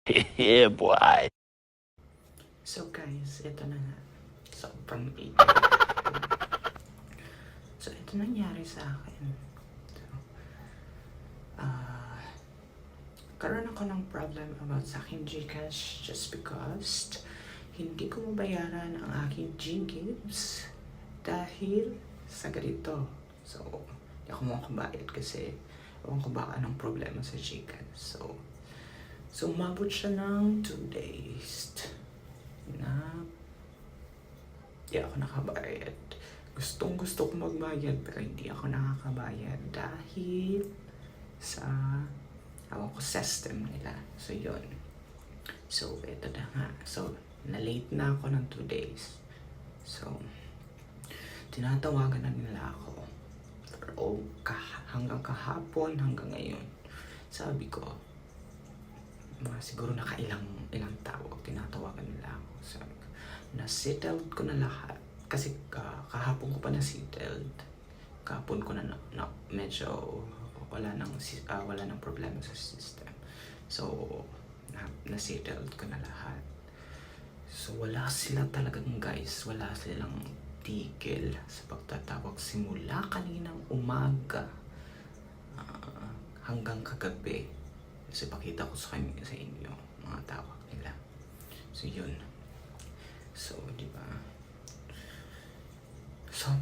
Yeah, boy. So guys, ito na nga. Sobrang big. So ito nangyari sa akin. So, karoon ako ng problem about sa aking Gcash just because hindi ko mabayaran ang aking Ggives dahil sa ganito. So, hindi ako makabayad kasi ewan ko ba anong problema sa Gcash. So umabot siya ng 2 days na hindi ako nakabayad. Gustong gusto ko magbayad pero hindi ako nakakabayad dahil sa system nila. So yun. So ito na nga. So na-late na ako ng 2 days. So tinatawagan na nila ako. Hanggang kahapon, hanggang ngayon. Sabi ko, siguro nakailang tawag, tinatawagan nila ako. Sabi ko, na-settled ko na lahat. Kasi kahapon ko pa na-settled. Kahapon ko na medyo wala nang problema sa system. So, na-settled ko na lahat. So, wala sila talagang guys. Wala silang tigil sa pagtatawag simula kaninang umaga hanggang kagabi. Kasi pakita ko sa inyo mga tawag nila. So yun. So di ba? So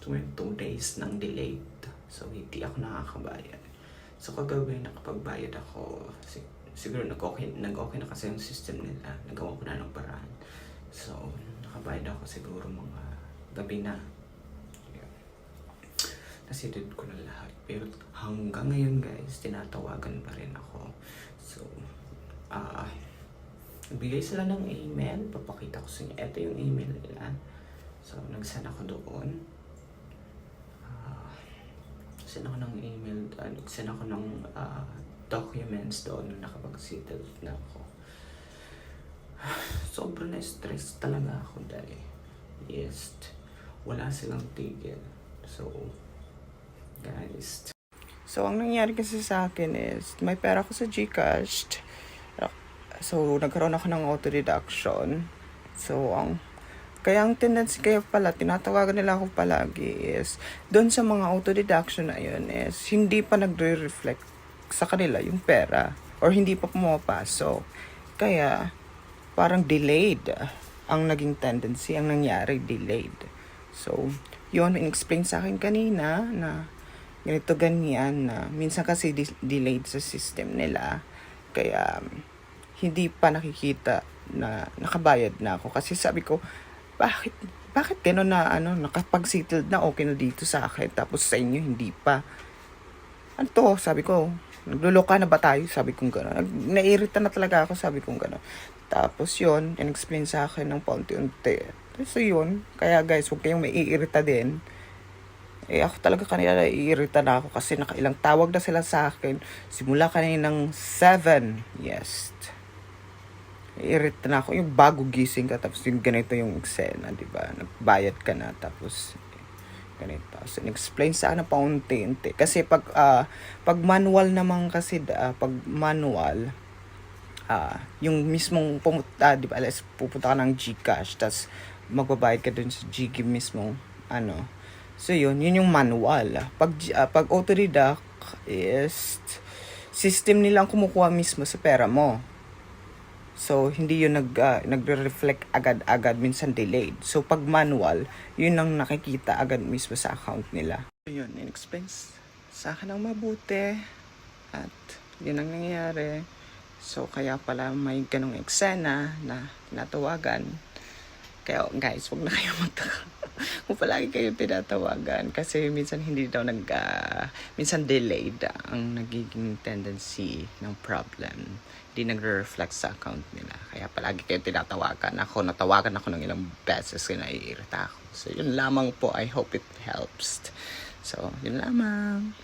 2 days nang delayed. So hindi ako nakakabayad. So kagabi nakapagbayad ako. Siguro nag-okay na kasi yung system nila. Nagawa ko na ng paraan. So nakabayad ako siguro mga gabi na. Nasidid ko na lahat. Pero hanggang ngayon guys, tinatawagan pa rin ako. So, nagbigay sila ng email. Papakita ko sa inyo. Ito yung email nila. So, nag-send ako doon. Send ako ng email. Nag-send ako ng documents doon na nakapag-settle na ako. Sobrang na-stress talaga ako dahil yes, wala silang tigil. So, guys. So, ang nangyari kasi sa akin is, may pera ko sa Gcash. So, nagkaroon ako ng auto-deduction. So, kaya ang tendency kaya pala, tinatawagan nila ako palagi is, doon sa mga auto-deduction na yun is, hindi pa nagre-reflect sa kanila yung pera. Or hindi pa pumapasok. Kaya, parang delayed ang naging tendency, ang nangyari, delayed. So, yun, in-explain sa akin kanina na ganito ganyan na minsan kasi delayed sa system nila kaya hindi pa nakikita na nakabayad na ako kasi sabi ko bakit gano'n na nakapag-settled na okay na dito sa akin tapos sa inyo hindi pa ano to sabi ko nagluluka na ba tayo sabi kong gano'n nairita na talaga ako sabi kong gano'n tapos yun in-explain sa akin ng paunti-unti so yun kaya guys huwag kayong maiirita din. Ako talaga kanila naiirita na ako kasi nakailang tawag na sila sa akin. Simula kaninang 7. Yes. Naiirita na ako. Yung bago gising ka tapos yung ganito yung eksena, di ba? Nagbayad ka na tapos ganito. So, in-explain sa akin paunti-unti. Kasi pag manual naman kasi, pag manual, yung mismong pumunta, di ba? Pupunta ka ng Gcash tapos magbabayad ka dun sa Gcash mismong, So yun yung manual. Pag auto-deduct is system nilang kumukuha mismo sa pera mo. So hindi yun nagre-reflect agad-agad, minsan delayed. So pag manual, yun ang nakikita agad mismo sa account nila. So yun, in-explain sa akin ng mabuti at yun ang nangyayari. So kaya pala may ganong eksena na tinatawagan. Kaya guys, wag na kayo magtaka kung palagi kayo tinatawagan kasi minsan hindi daw minsan delayed ang nagiging tendency ng problem. Hindi nagre-reflect sa account nila. Kaya palagi kayo tinatawagan. Natawagan ako ng ilang beses kaya naiirita ako. So yun lamang po. I hope it helps. So yun lamang.